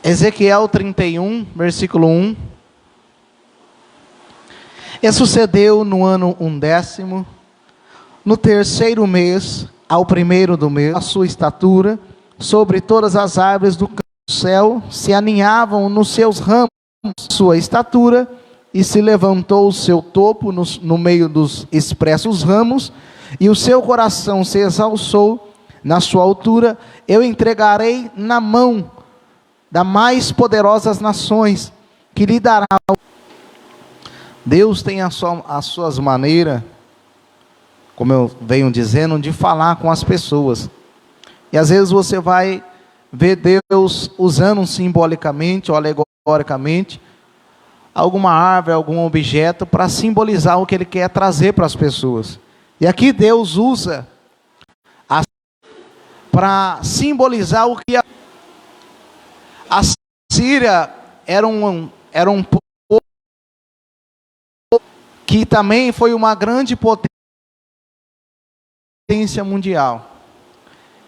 Ezequiel 31, versículo 1. E sucedeu no ano 11º, no terceiro mês, ao primeiro do mês, a sua estatura, sobre todas as árvores do céu, se aninhavam nos seus ramos, sua estatura, e se levantou o seu topo no meio dos expressos ramos, e o seu coração se exalçou na sua altura. Eu entregarei na mão das mais poderosas nações, que lhe dará. Deus tem as suas maneiras, como eu venho dizendo, de falar com as pessoas. E às vezes você vai ver Deus usando simbolicamente ou alegoricamente alguma árvore, algum objeto, para simbolizar o que Ele quer trazer para as pessoas. E aqui Deus usa para simbolizar o que a Síria era um povo que também foi uma grande potência mundial.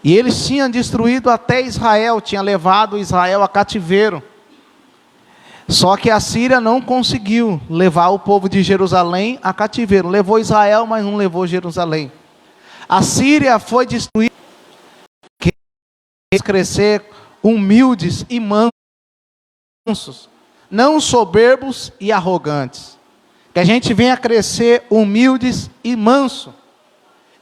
E eles tinham destruído até Israel, tinham levado Israel a cativeiro. Só que a Síria não conseguiu levar o povo de Jerusalém a cativeiro. Levou Israel, mas não levou Jerusalém. A Síria foi destruída, que crescer humildes e mansos, não soberbos e arrogantes. Que a gente venha crescer humildes e manso.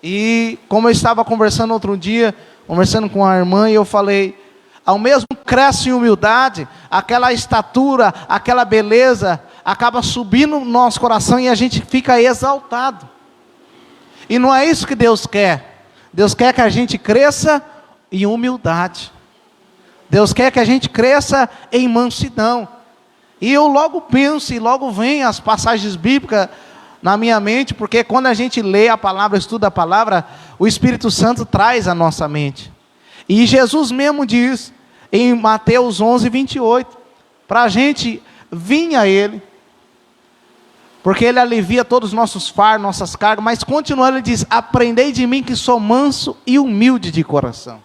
E como eu estava conversando outro dia, conversando com a irmã, e eu falei, ao mesmo que cresce em humildade, aquela estatura, aquela beleza, acaba subindo no nosso coração e a gente fica exaltado. E não é isso que Deus quer. Deus quer que a gente cresça em humildade. Deus quer que a gente cresça em mansidão. E eu logo penso, e logo vem as passagens bíblicas na minha mente, porque quando a gente lê a palavra, estuda a palavra, o Espírito Santo traz à nossa mente. E Jesus mesmo diz, em Mateus 11, 28, para a gente vir a Ele, porque Ele alivia todos os nossos fardos, nossas cargas, mas continuando Ele diz, aprendei de mim que sou manso e humilde de coração.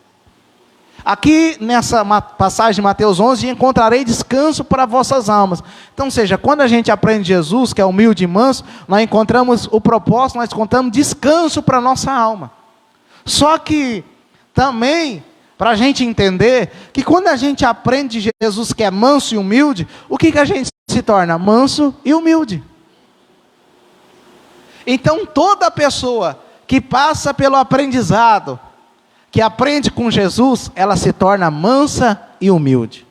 Aqui nessa passagem de Mateus 11, encontrarei descanso para vossas almas. Então, ou seja, quando a gente aprende Jesus, que é humilde e manso, nós encontramos o propósito, nós encontramos descanso para a nossa alma. Só que também, para a gente entender, que quando a gente aprende de Jesus, que é manso e humilde, o que a gente se torna? Manso e humilde. Então, toda pessoa que passa pelo aprendizado, que aprende com Jesus, ela se torna mansa e humilde.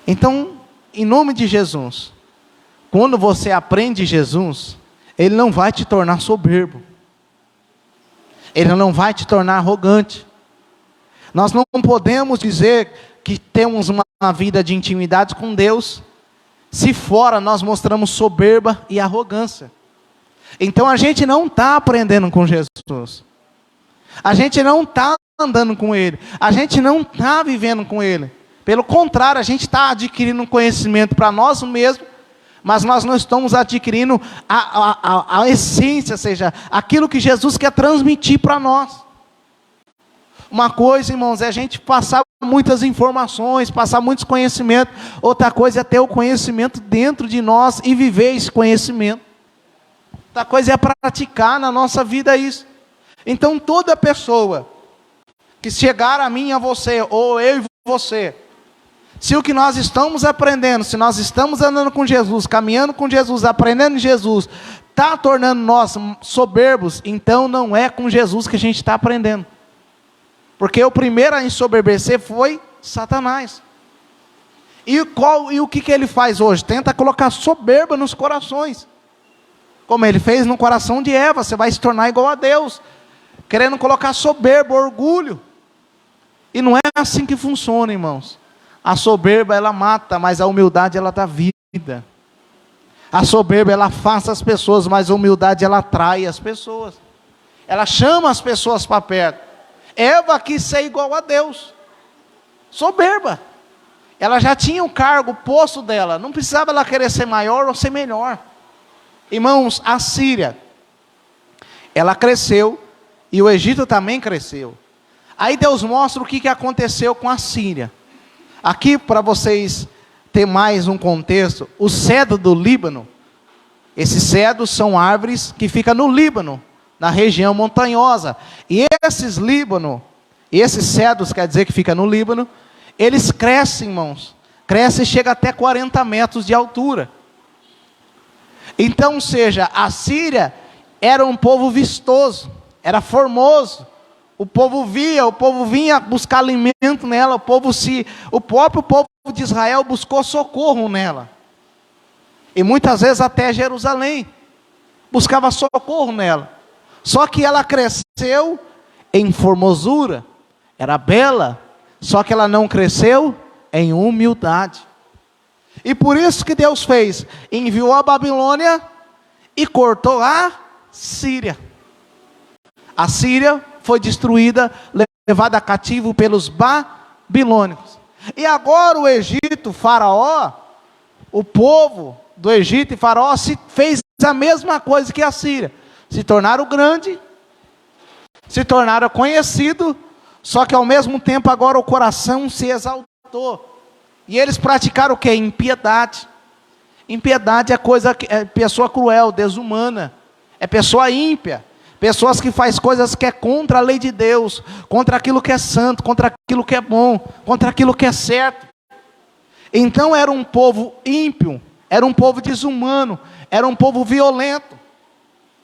Então, em nome de Jesus, quando você aprende Jesus, Ele não vai te tornar soberbo. Ele não vai te tornar arrogante. Nós não podemos dizer que temos uma vida de intimidade com Deus, se fora nós mostramos soberba e arrogância. Então a gente não está aprendendo com Jesus. A gente não está andando com Ele. A gente não está vivendo com Ele. Pelo contrário, a gente está adquirindo conhecimento para nós mesmos, mas nós não estamos adquirindo a essência, ou seja, aquilo que Jesus quer transmitir para nós. Uma coisa, irmãos, é a gente passar muitas informações, passar muitos conhecimentos. Outra coisa é ter o conhecimento dentro de nós e viver esse conhecimento. Outra coisa é praticar na nossa vida isso. Então toda pessoa que chegar a mim, a você, ou eu e você, se o que nós estamos aprendendo, se nós estamos andando com Jesus, caminhando com Jesus, aprendendo em Jesus, está tornando nós soberbos, então não é com Jesus que a gente está aprendendo. Porque o primeiro a ensoberbecer foi Satanás. E o que ele faz hoje? Tenta colocar soberba nos corações. Como ele fez no coração de Eva, você vai se tornar igual a Deus. Querendo colocar soberba, orgulho. E não é assim que funciona, irmãos. A soberba ela mata, mas a humildade ela dá vida. A soberba ela afasta as pessoas, mas a humildade ela atrai as pessoas. Ela chama as pessoas para perto. Eva quis ser igual a Deus. Soberba. Ela já tinha o cargo, o posto dela. Não precisava ela querer ser maior ou ser melhor. Irmãos, a Síria, ela cresceu e o Egito também cresceu. Aí Deus mostra o que aconteceu com a Síria. Aqui, para vocês ter mais um contexto, o cedro do Líbano, esses cedros são árvores que ficam no Líbano, na região montanhosa. E esses cedros, quer dizer que fica no Líbano, eles crescem, irmãos. Crescem e chegam até 40 metros de altura. Então, ou seja, a Síria era um povo vistoso, era formoso. O povo vinha buscar alimento nela, o próprio povo de Israel buscou socorro nela. E muitas vezes até Jerusalém buscava socorro nela. Só que ela cresceu em formosura, era bela, só que ela não cresceu em humildade. E por isso que Deus fez, enviou a Babilônia e cortou a Síria. A Síria foi destruída, levada cativo pelos babilônicos. E agora o Egito, Faraó, o povo do Egito e Faraó fez a mesma coisa que a Síria. Se tornaram grande, se tornaram conhecidos, só que ao mesmo tempo agora o coração se exaltou. E eles praticaram o quê? Impiedade. Impiedade é pessoa cruel, desumana, é pessoa ímpia. Pessoas que fazem coisas que é contra a lei de Deus, contra aquilo que é santo, contra aquilo que é bom, contra aquilo que é certo. Então era um povo ímpio, era um povo desumano, era um povo violento,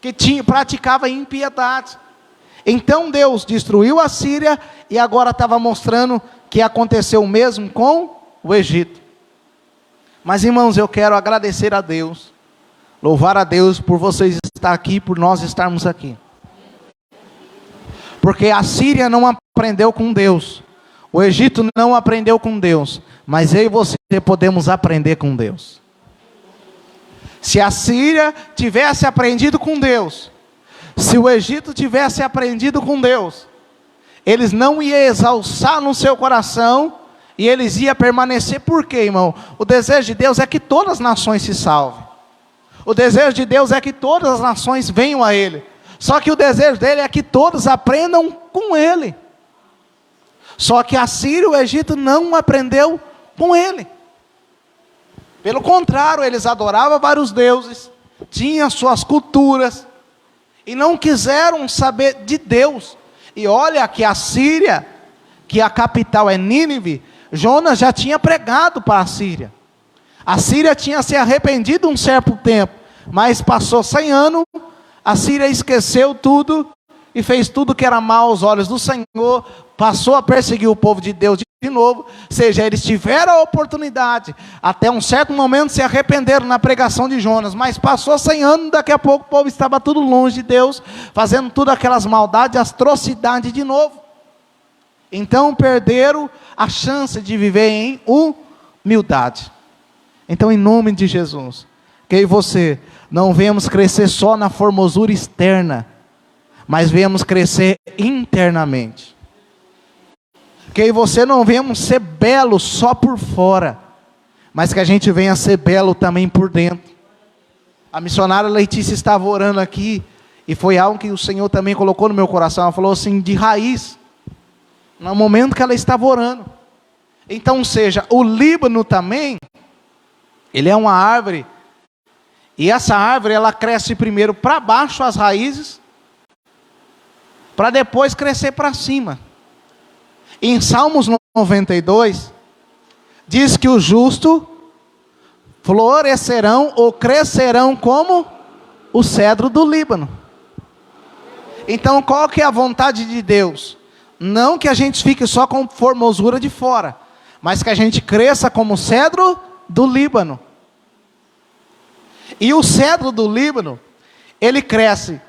que praticava impiedade. Então Deus destruiu a Síria e agora estava mostrando que aconteceu o mesmo com o Egito. Mas irmãos, eu quero agradecer a Deus, louvar a Deus por vocês estar aqui, por nós estarmos aqui. Porque a Síria não aprendeu com Deus, o Egito não aprendeu com Deus, mas eu e você podemos aprender com Deus. Se a Síria tivesse aprendido com Deus, se o Egito tivesse aprendido com Deus, eles não iam exalçar no seu coração, e eles iam permanecer. Por quê, irmão? O desejo de Deus é que todas as nações se salvem. O desejo de Deus é que todas as nações venham a Ele. Só que o desejo dele é que todos aprendam com Ele. Só que a Síria e o Egito não aprendeu com Ele. Pelo contrário, eles adoravam vários deuses, tinham suas culturas, e não quiseram saber de Deus. E olha que a Síria, que a capital é Nínive, Jonas já tinha pregado para a Síria. A Síria tinha se arrependido um certo tempo, mas passou 100 anos, a Síria esqueceu tudo e fez tudo que era mal aos olhos do Senhor, passou a perseguir o povo de Deus de novo. Ou seja, eles tiveram a oportunidade, até um certo momento se arrependeram na pregação de Jonas, mas passou 100 anos, daqui a pouco o povo estava tudo longe de Deus, fazendo tudo aquelas maldades, atrocidades de novo. Então perderam a chance de viver em humildade. Então, em nome de Jesus, que eu e você não venhamos crescer só na formosura externa, mas venhamos crescer internamente. Que eu e você não venhamos ser belo só por fora, mas que a gente venha ser belo também por dentro. A missionária Letícia estava orando aqui, e foi algo que o Senhor também colocou no meu coração. Ela falou assim, de raiz, no momento que ela estava orando. Então, seja, o Líbano também, ele é uma árvore, e essa árvore ela cresce primeiro para baixo as raízes, para depois crescer para cima. Em Salmos 92, diz que o justo florescerão ou crescerão como o cedro do Líbano. Então qual que é a vontade de Deus? Não que a gente fique só com formosura de fora, mas que a gente cresça como o cedro do Líbano. E o cedro do Líbano, ele cresce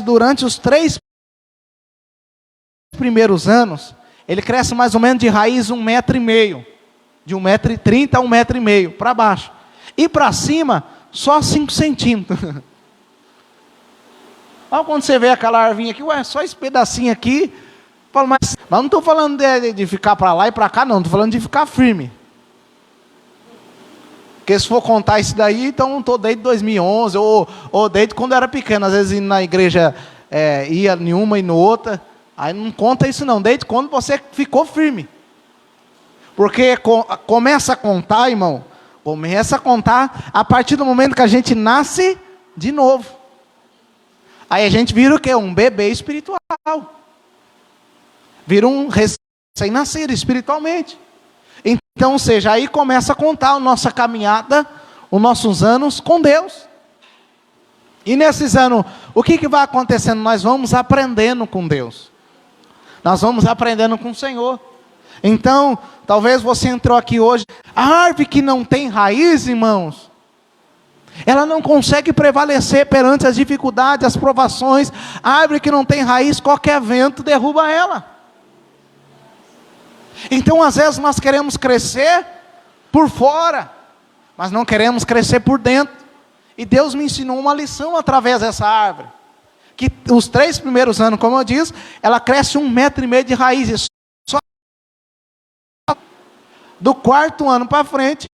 durante os 3 primeiros anos, ele cresce mais ou menos de raiz 1,5 metro, de 1,30 m a 1,5 m para baixo, e para cima só 5 centímetros. Olha quando você vê aquela arvinha aqui, ué, só esse pedacinho aqui, mas não estou falando de ficar para lá e para cá, não, estou falando de ficar firme. Porque se for contar isso daí, então não estou desde 2011, ou desde quando eu era pequeno, às vezes indo na igreja, ia em uma e no outra, Aí não conta isso não, desde quando você ficou firme. Porque começa a contar, irmão, começa a contar a partir do momento que a gente nasce de novo. Aí a gente vira o quê? Um bebê espiritual. Vira um recém-nascido espiritualmente. Então, ou seja, aí começa a contar a nossa caminhada, os nossos anos com Deus. E nesses anos, o que vai acontecendo? Nós vamos aprendendo com Deus. Nós vamos aprendendo com o Senhor. Então, talvez você entrou aqui hoje, a árvore que não tem raiz, irmãos, ela não consegue prevalecer perante as dificuldades, as provações. A árvore que não tem raiz, qualquer vento derruba ela. Então, às vezes nós queremos crescer por fora, mas não queremos crescer por dentro. E Deus me ensinou uma lição através dessa árvore. Que os 3 primeiros anos, como eu disse, ela cresce 1,5 metro de raízes. Só do 4º ano para frente,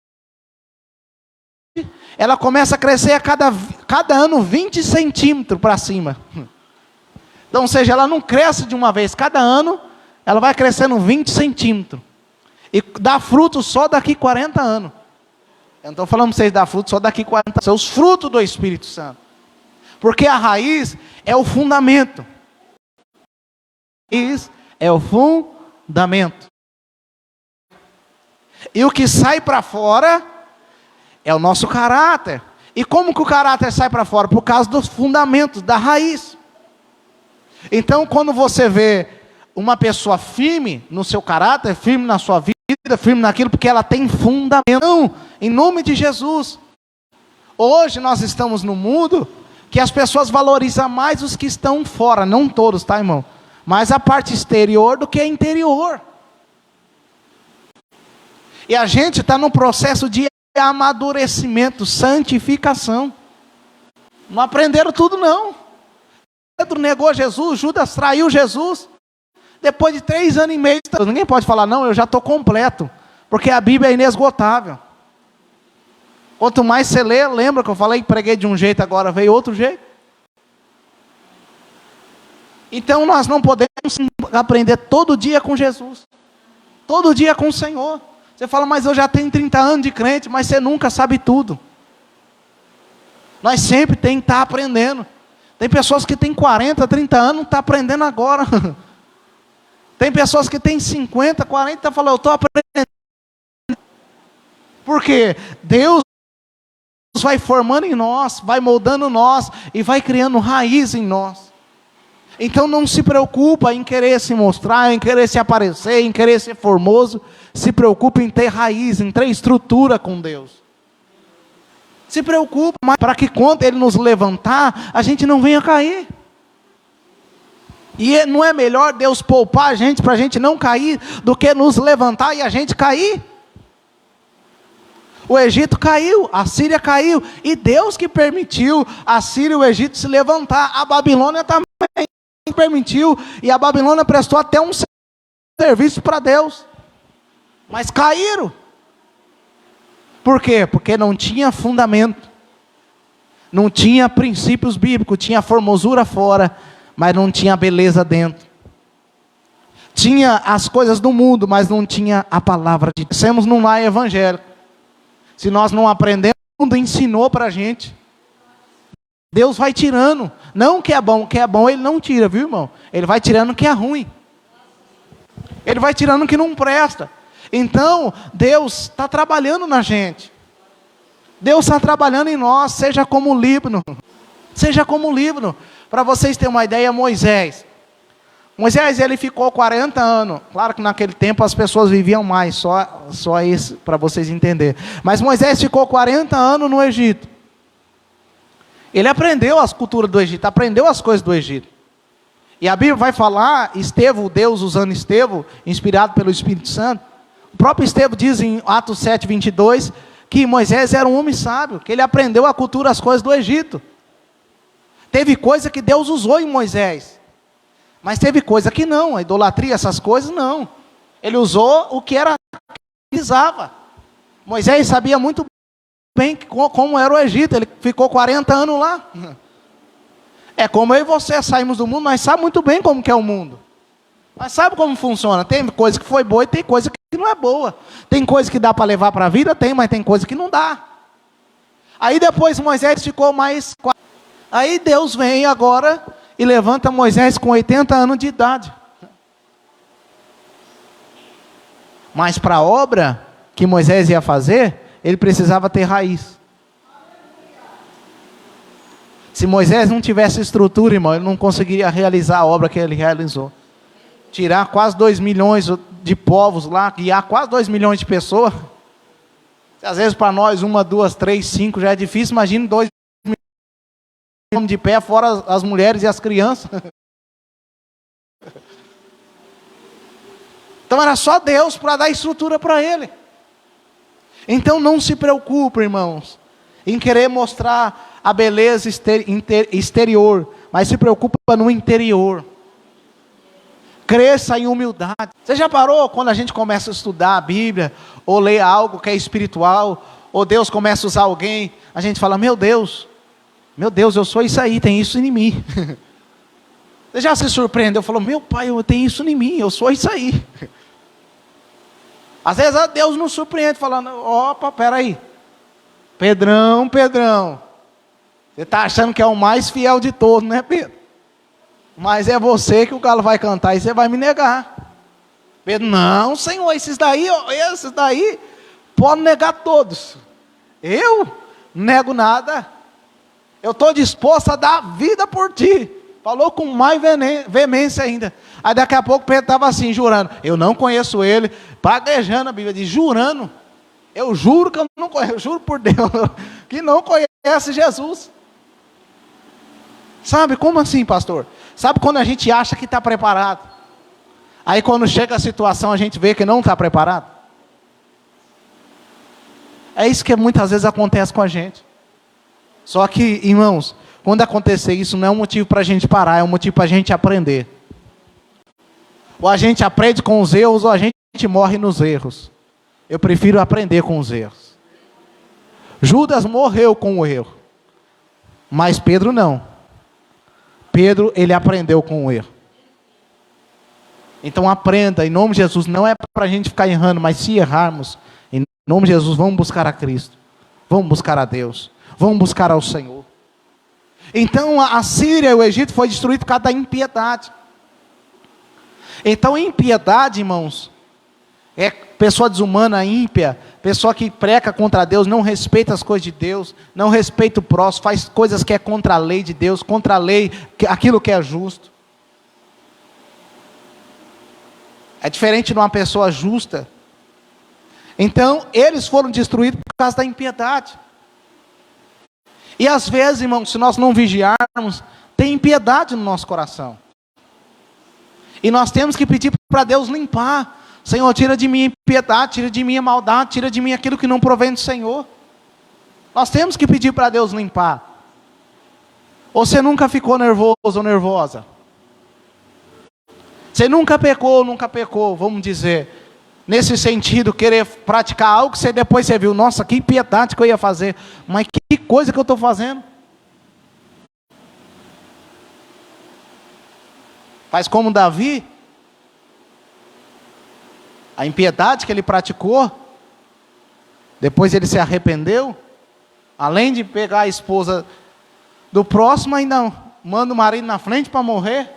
ela começa a crescer a cada ano 20 centímetros para cima. Então, ou seja, ela não cresce de uma vez. Cada ano, ela vai crescendo 20 centímetros. E dá fruto só daqui 40 anos. Eu não estou falando para vocês dar fruto só daqui 40 anos. São os frutos do Espírito Santo. Porque a raiz é o fundamento. Raiz é o fundamento. E o que sai para fora é o nosso caráter. E como que o caráter sai para fora? Por causa dos fundamentos, da raiz. Então, quando você vê uma pessoa firme no seu caráter, firme na sua vida, firme naquilo, porque ela tem fundamento. Não, em nome de Jesus. Hoje nós estamos num mundo que as pessoas valorizam mais os que estão fora, não todos, tá, irmão? Mais a parte exterior do que a interior. E a gente está num processo de amadurecimento, santificação. Não aprenderam tudo, não. Pedro negou Jesus, Judas traiu Jesus. Depois de 3 anos e meio, ninguém pode falar, não, eu já estou completo. Porque a Bíblia é inesgotável. Quanto mais você lê, lembra que eu falei que preguei de um jeito, agora veio outro jeito? Então nós não podemos aprender todo dia com Jesus. Todo dia com o Senhor. Você fala, mas eu já tenho 30 anos de crente, mas você nunca sabe tudo. Nós sempre tem que estar aprendendo. Tem pessoas que têm 40, 30 anos, não estão aprendendo agora. Tem pessoas que têm 50, 40, estão falando, eu estou aprendendo. Porque Deus vai formando em nós, vai moldando nós, e vai criando raiz em nós. Então não se preocupa em querer se mostrar, em querer se aparecer, em querer ser formoso. Se preocupe em ter raiz, em ter estrutura com Deus. Se preocupa para que quando Ele nos levantar, a gente não venha cair. E não é melhor Deus poupar a gente para a gente não cair, do que nos levantar e a gente cair? O Egito caiu, a Síria caiu, e Deus que permitiu a Síria e o Egito se levantar. A Babilônia também permitiu, e a Babilônia prestou até um serviço para Deus. Mas caíram. Por quê? Porque não tinha fundamento. Não tinha princípios bíblicos, tinha formosura fora, mas não tinha beleza dentro. Tinha as coisas do mundo, mas não tinha a palavra de Deus. Somos num lar evangélico. Se nós não aprendemos, o mundo ensinou para a gente. Deus vai tirando. Não o que é bom Ele não tira, viu, irmão? Ele vai tirando o que é ruim. Ele vai tirando o que não presta. Então, Deus está trabalhando na gente. Deus está trabalhando em nós, seja como o Líbano. Seja como o Líbano. Para vocês terem uma ideia, Moisés, ele ficou 40 anos. Claro que naquele tempo as pessoas viviam mais, só isso para vocês entenderem. Mas Moisés ficou 40 anos no Egito. Ele aprendeu as culturas do Egito, aprendeu as coisas do Egito. E a Bíblia vai falar, Estevão, Deus usando Estevão, inspirado pelo Espírito Santo. O próprio Estevão diz em Atos 7, 22, que Moisés era um homem sábio, que ele aprendeu a cultura, as coisas do Egito. Teve coisa que Deus usou em Moisés. Mas teve coisa que não, a idolatria, essas coisas não. Ele usou o que era que precisava. Moisés sabia muito bem como era o Egito, ele ficou 40 anos lá. É como eu e você saímos do mundo, nós sabemos muito bem como que é o mundo. Mas sabe como funciona? Tem coisa que foi boa e tem coisa que não é boa. Tem coisa que dá para levar para a vida? Tem, mas tem coisa que não dá. Aí depois Moisés ficou mais... Aí Deus vem agora e levanta Moisés com 80 anos de idade. Mas para a obra que Moisés ia fazer, ele precisava ter raiz. Se Moisés não tivesse estrutura, irmão, ele não conseguiria realizar a obra que ele realizou. Tirar quase 2 milhões de povos lá, guiar quase 2 milhões de pessoas. Às vezes para nós, 1, 2, 3, 5 já é difícil, imagina 2 milhões de pé, fora as mulheres e as crianças. Então era só Deus para dar estrutura para ele. Então não se preocupe, irmãos, em querer mostrar a beleza exterior, mas se preocupa no interior. Cresça em humildade. Você já parou quando a gente começa a estudar a Bíblia, ou ler algo que é espiritual, ou Deus começa a usar alguém, a gente fala, meu Deus, eu sou isso aí, tem isso em mim. Você já se surpreendeu, falou, meu pai, eu tenho isso em mim, eu sou isso aí. Às vezes Deus nos surpreende, falando, opa, peraí, Pedrão, você está achando que é o mais fiel de todos, né, Pedro? Mas é você que o galo vai cantar e você vai me negar. Pedro, não, Senhor, esses daí podem negar todos. Eu não nego nada. Eu estou disposto a dar vida por ti. Falou com mais veemência ainda. Aí daqui a pouco Pedro estava assim, jurando. Eu não conheço ele. Praguejando a Bíblia, diz, jurando. Eu juro que eu não conheço. Eu juro por Deus que não conhece Jesus. Sabe, como assim, pastor? Sabe quando a gente acha que está preparado? Aí quando chega a situação a gente vê que não está preparado? É isso que muitas vezes acontece com a gente. Só que, irmãos, quando acontecer isso não é um motivo para a gente parar, é um motivo para a gente aprender. Ou a gente aprende com os erros, ou a gente morre nos erros. Eu prefiro aprender com os erros. Judas morreu com o erro, mas Pedro não. Pedro, ele aprendeu com o erro. Então aprenda, em nome de Jesus, não é para a gente ficar errando, mas se errarmos, em nome de Jesus, vamos buscar a Cristo, vamos buscar a Deus, vamos buscar ao Senhor. Então a Síria e o Egito foi destruído por causa da impiedade. Então impiedade, irmãos, é pessoa desumana, ímpia, pessoa que preca contra Deus, não respeita as coisas de Deus, não respeita o próximo, faz coisas que é contra a lei de Deus, contra a lei, aquilo que é justo. É diferente de uma pessoa justa. Então, eles foram destruídos por causa da impiedade. E às vezes, irmãos, se nós não vigiarmos, tem impiedade no nosso coração. E nós temos que pedir para Deus limpar. Senhor, tira de mim a impiedade, tira de mim a maldade, tira de mim aquilo que não provém do Senhor. Nós temos que pedir para Deus limpar. Ou você nunca ficou nervoso ou nervosa? Você nunca pecou, vamos dizer, nesse sentido, querer praticar algo que depois você viu, nossa, que impiedade que eu ia fazer, mas que coisa que eu estou fazendo. Faz como Davi, a impiedade que ele praticou, depois ele se arrependeu, além de pegar a esposa do próximo, ainda manda o marido na frente para morrer.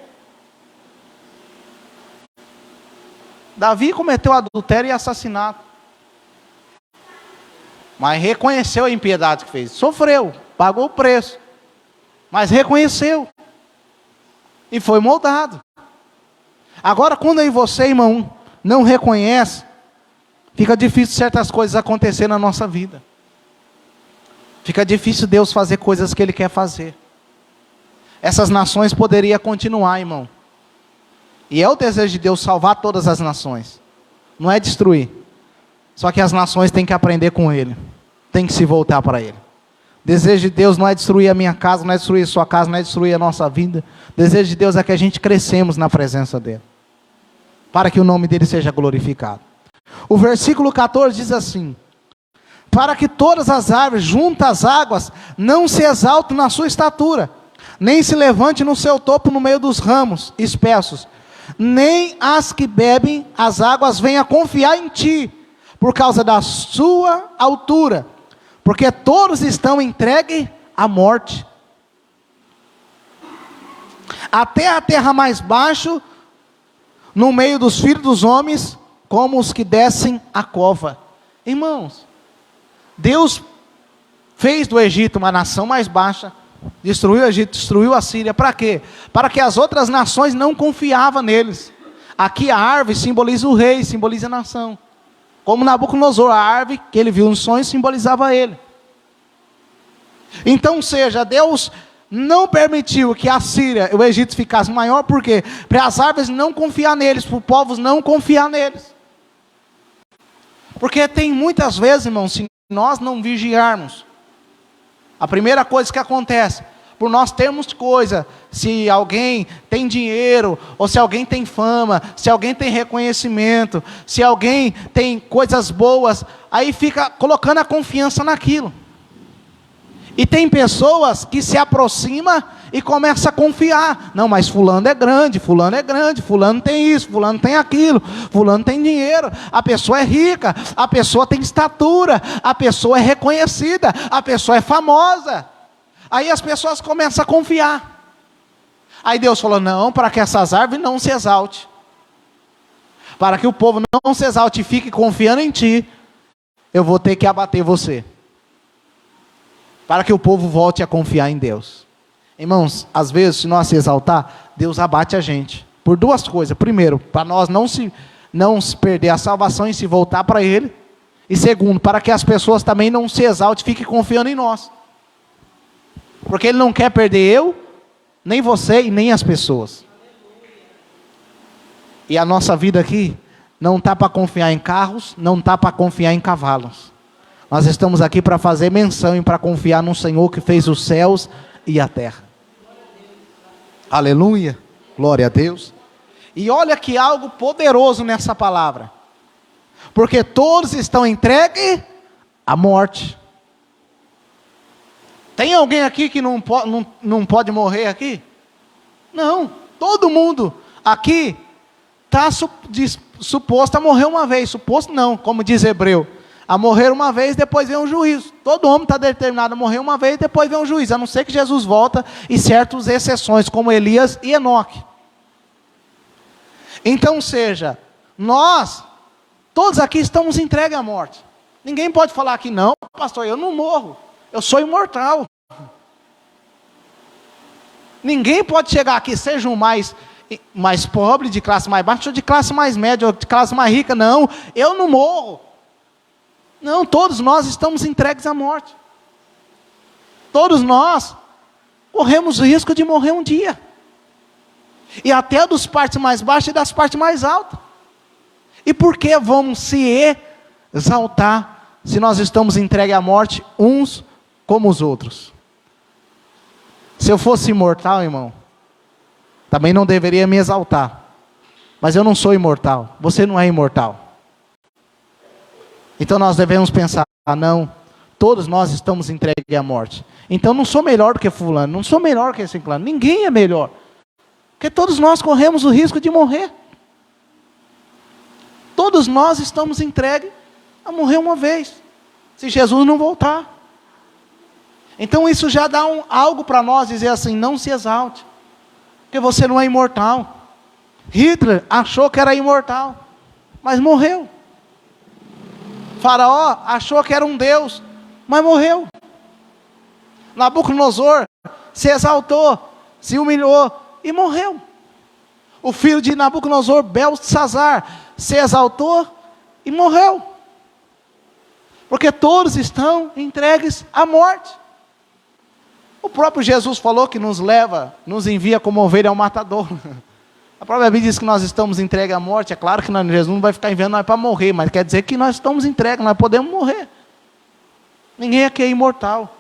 Davi cometeu adultério e assassinato, mas reconheceu a impiedade que fez, sofreu, pagou o preço, mas reconheceu, e foi moldado. Agora quando eu e você, irmão, não reconhece, fica difícil certas coisas acontecer na nossa vida, fica difícil Deus fazer coisas que Ele quer fazer. Essas nações poderiam continuar, irmão, e é o desejo de Deus salvar todas as nações, não é destruir, só que as nações têm que aprender com Ele, têm que se voltar para Ele. O desejo de Deus não é destruir a minha casa, não é destruir a sua casa, não é destruir a nossa vida. O desejo de Deus é que a gente crescemos na presença dEle, para que o nome dEle seja glorificado. O versículo 14 diz assim: para que todas as árvores junto às águas não se exaltem na sua estatura, nem se levante no seu topo no meio dos ramos espessos, nem as que bebem as águas venham confiar em ti, por causa da sua altura, porque todos estão entregues à morte. Até a terra mais baixo, no meio dos filhos dos homens, como os que descem a cova. Irmãos, Deus fez do Egito uma nação mais baixa, destruiu o Egito, destruiu a Síria, para quê? Para que as outras nações não confiavam neles. Aqui a árvore simboliza o rei, simboliza a nação. Como Nabucodonosor, a árvore que ele viu nos sonhos simbolizava ele. Então, seja, Deus não permitiu que a Síria e o Egito ficassem maior, por quê? Para as árvores não confiar neles, para os povos não confiar neles. Porque tem muitas vezes, irmãos, se nós não vigiarmos, a primeira coisa que acontece, por nós termos coisa, se alguém tem dinheiro, ou se alguém tem fama, se alguém tem reconhecimento, se alguém tem coisas boas, aí fica colocando a confiança naquilo. E tem pessoas que se aproximam e começam a confiar. Não, mas fulano é grande, fulano tem isso, fulano tem aquilo, fulano tem dinheiro, a pessoa é rica, a pessoa tem estatura, a pessoa é reconhecida, a pessoa é famosa. Aí as pessoas começam a confiar. Aí Deus falou, não, para que essas árvores não se exalte. Para que o povo não se exalte e fique confiando em ti, eu vou ter que abater você. Para que o povo volte a confiar em Deus. Irmãos, às vezes, se nós se exaltar, Deus abate a gente. Por duas coisas. Primeiro, para nós não se perder a salvação e se voltar para Ele. E segundo, para que as pessoas também não se exaltem e fiquem confiando em nós. Porque Ele não quer perder eu, nem você e nem as pessoas. E a nossa vida aqui não está para confiar em carros, não está para confiar em cavalos. Nós estamos aqui para fazer menção e para confiar no Senhor que fez os céus e a terra. Aleluia, glória a Deus. E olha que algo poderoso nessa palavra. Porque todos estão entregues à morte. Tem alguém aqui que não pode morrer aqui? Não, todo mundo aqui está suposto a morrer uma vez. Suposto não, como diz Hebreu. A morrer uma vez, depois vem um juízo. Todo homem está determinado a morrer uma vez, depois vem um juízo. A não ser que Jesus volta e certas exceções, como Elias e Enoque. Então, seja, nós, todos aqui estamos entregues à morte. Ninguém pode falar que não, pastor, eu não morro. Eu sou imortal. Ninguém pode chegar aqui, seja um mais pobre, de classe mais baixa, ou de classe mais média, ou de classe mais rica. Não, eu não morro. Não, todos nós estamos entregues à morte. Todos nós corremos o risco de morrer um dia. E até dos partes mais baixas e das partes mais altas. E por que vamos se exaltar se nós estamos entregues à morte uns como os outros? Se eu fosse imortal, irmão, também não deveria me exaltar. Mas eu não sou imortal, você não é imortal. Então nós devemos pensar, não, todos nós estamos entregues à morte. Então não sou melhor do que fulano, não sou melhor que esse fulano, ninguém é melhor. Porque todos nós corremos o risco de morrer. Todos nós estamos entregues a morrer uma vez, se Jesus não voltar. Então isso já dá algo para nós dizer assim, não se exalte, porque você não é imortal. Hitler achou que era imortal, mas morreu. Faraó achou que era um Deus, mas morreu. Nabucodonosor se exaltou, se humilhou e morreu. O filho de Nabucodonosor, Belsazar, se exaltou e morreu. Porque todos estão entregues à morte. O próprio Jesus falou que nos envia como ovelha ao matador. A própria Bíblia diz que nós estamos entregues à morte. É claro que Jesus não vai ficar enviando nós para morrer, mas quer dizer que nós estamos entregues, nós podemos morrer. Ninguém aqui é imortal.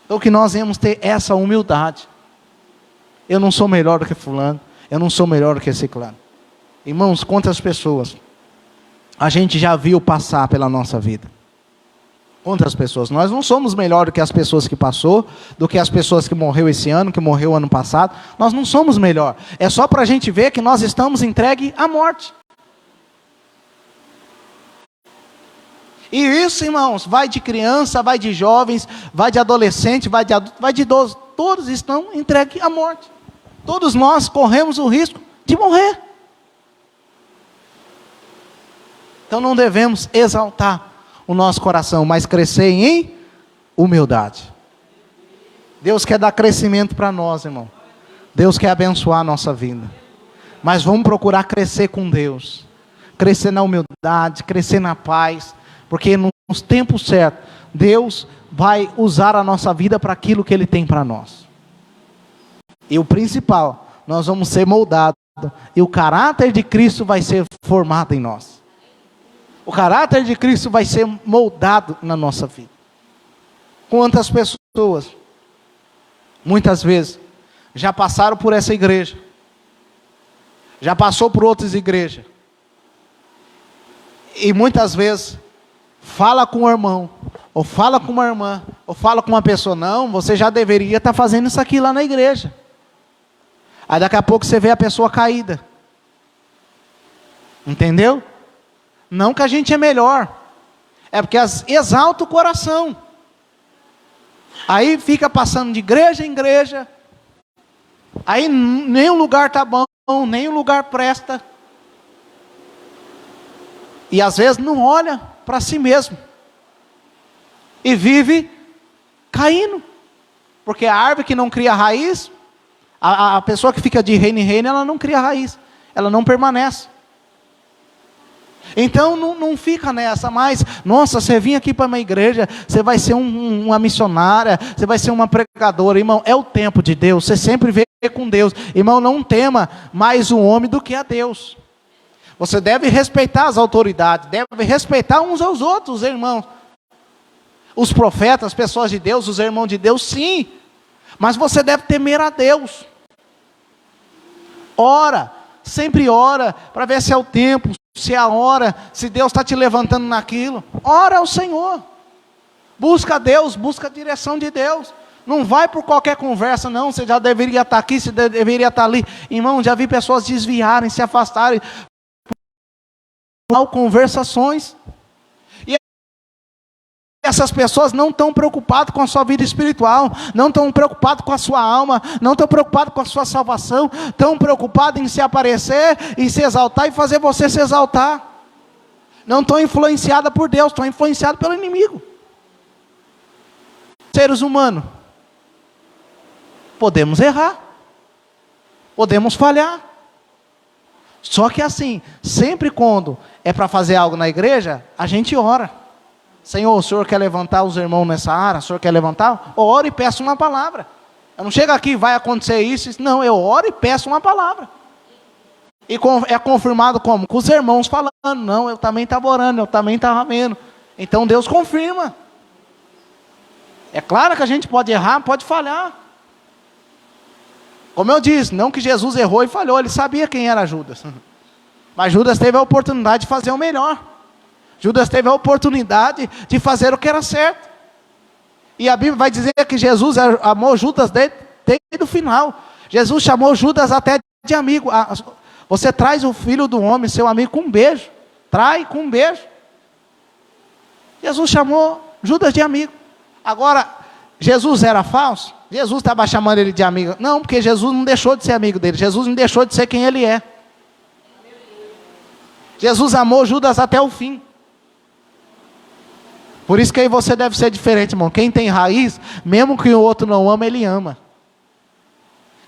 Então que nós vamos ter essa humildade. Eu não sou melhor do que fulano, eu não sou melhor do que ciclano. Irmãos, quantas pessoas a gente já viu passar pela nossa vida? Outras pessoas. Nós não somos melhor do que as pessoas que passou, do que as pessoas que morreu esse ano, que morreu ano passado. Nós não somos melhor. É só para a gente ver que nós estamos entregues à morte. E isso, irmãos, vai de criança, vai de jovens, vai de adolescente, vai de adulto, vai de idoso. Todos estão entregues à morte. Todos nós corremos o risco de morrer. Então não devemos exaltar o nosso coração, mas crescer em humildade. Deus quer dar crescimento para nós, irmão. Deus quer abençoar a nossa vida. Mas vamos procurar crescer com Deus. Crescer na humildade, crescer na paz. Porque nos tempos certos, Deus vai usar a nossa vida para aquilo que Ele tem para nós. E o principal, nós vamos ser moldados. E o caráter de Cristo vai ser formado em nós. O caráter de Cristo vai ser moldado na nossa vida. Quantas pessoas, muitas vezes, já passaram por essa igreja, já passou por outras igrejas, e muitas vezes, fala com o irmão, ou fala com uma irmã, ou fala com uma pessoa, não, você já deveria estar fazendo isso aqui lá na igreja. Aí daqui a pouco você vê a pessoa caída. Entendeu? Não que a gente é melhor, é porque exalta o coração. Aí fica passando de igreja em igreja, aí nem o lugar está bom, nem o lugar presta. E às vezes não olha para si mesmo. E vive caindo. Porque a árvore que não cria raiz, a pessoa que fica de reino em reino, ela não cria raiz, ela não permanece. Então não fica nessa, mas, nossa, você vir aqui para uma igreja, você vai ser uma missionária, você vai ser uma pregadora, irmão, é o tempo de Deus, você sempre vê com Deus, irmão, não tema mais o homem do que a Deus. Você deve respeitar as autoridades, deve respeitar uns aos outros, irmãos. Os profetas, as pessoas de Deus, os irmãos de Deus, sim, mas você deve temer a Deus. Ora, sempre ora, para ver se é o tempo, se é a hora, se Deus está te levantando naquilo. Ora ao Senhor, busca a Deus, busca a direção de Deus. Não vai por qualquer conversa, não, você já deveria estar aqui, você deveria estar ali. Irmão, já vi pessoas desviarem, se afastarem, por conversações. E essas pessoas não estão preocupadas com a sua vida espiritual, não estão preocupadas com a sua alma, não estão preocupadas com a sua salvação, estão preocupadas em se aparecer, em se exaltar e fazer você se exaltar. Não estão influenciadas por Deus, estão influenciadas pelo inimigo. Seres humanos, podemos errar, podemos falhar. Só que assim, sempre quando é para fazer algo na igreja, a gente ora. Senhor, o Senhor quer levantar os irmãos nessa área? O Senhor quer levantar? Eu oro e peço uma palavra. Eu não chego aqui, vai acontecer isso. Não, eu oro e peço uma palavra. E é confirmado como? Com os irmãos falando. Não, eu também estava orando, eu também estava vendo. Então Deus confirma. É claro que a gente pode errar, pode falhar. Como eu disse, não que Jesus errou e falhou, ele sabia quem era Judas. Mas Judas teve a oportunidade de fazer o melhor. Judas teve a oportunidade de fazer o que era certo. E a Bíblia vai dizer que Jesus amou Judas desde o final. Jesus chamou Judas até de amigo. Você traz o filho do homem, seu amigo, com um beijo. Trai com um beijo. Jesus chamou Judas de amigo. Agora, Jesus era falso? Jesus estava chamando ele de amigo? Não, porque Jesus não deixou de ser amigo dele. Jesus não deixou de ser quem ele é. Jesus amou Judas até o fim. Por isso que aí você deve ser diferente, irmão. Quem tem raiz, mesmo que o outro não ama, ele ama.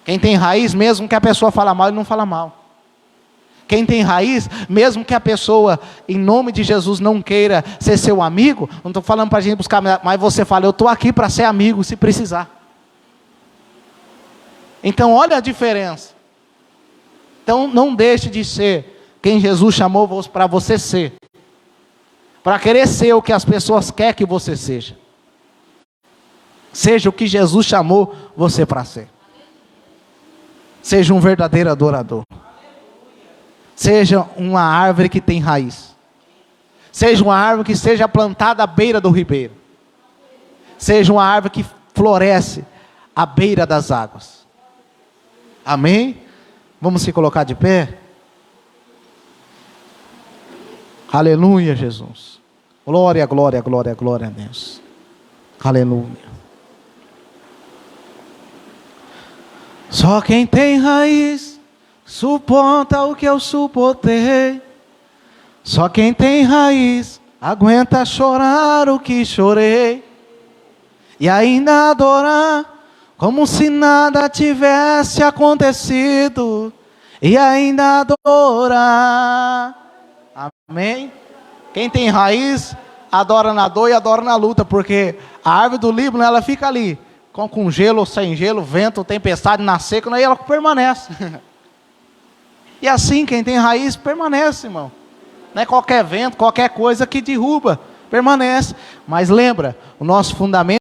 Quem tem raiz, mesmo que a pessoa fala mal, ele não fala mal. Quem tem raiz, mesmo que a pessoa, em nome de Jesus, não queira ser seu amigo, não estou falando para a gente buscar, mas você fala, eu estou aqui para ser amigo, se precisar. Então, olha a diferença. Então, não deixe de ser quem Jesus chamou para você ser. Para querer ser o que as pessoas querem que você seja. Seja o que Jesus chamou você para ser. Seja um verdadeiro adorador. Seja uma árvore que tem raiz. Seja uma árvore que seja plantada à beira do ribeiro. seja uma árvore que floresce à beira das águas. Amém? Vamos se colocar de pé? Aleluia, Jesus. Glória, glória, glória, glória a Deus. Aleluia. Só quem tem raiz suporta o que eu suportei. Só quem tem raiz aguenta chorar o que chorei. E ainda adorar como se nada tivesse acontecido. E ainda adorar. Amém? Quem tem raiz adora na dor e adora na luta, porque a árvore do Líbano, ela fica ali, com gelo ou sem gelo, vento, tempestade, na seca, e ela permanece. E assim, quem tem raiz permanece, irmão. Não é qualquer vento, qualquer coisa que derruba, permanece. Mas lembra, o nosso fundamento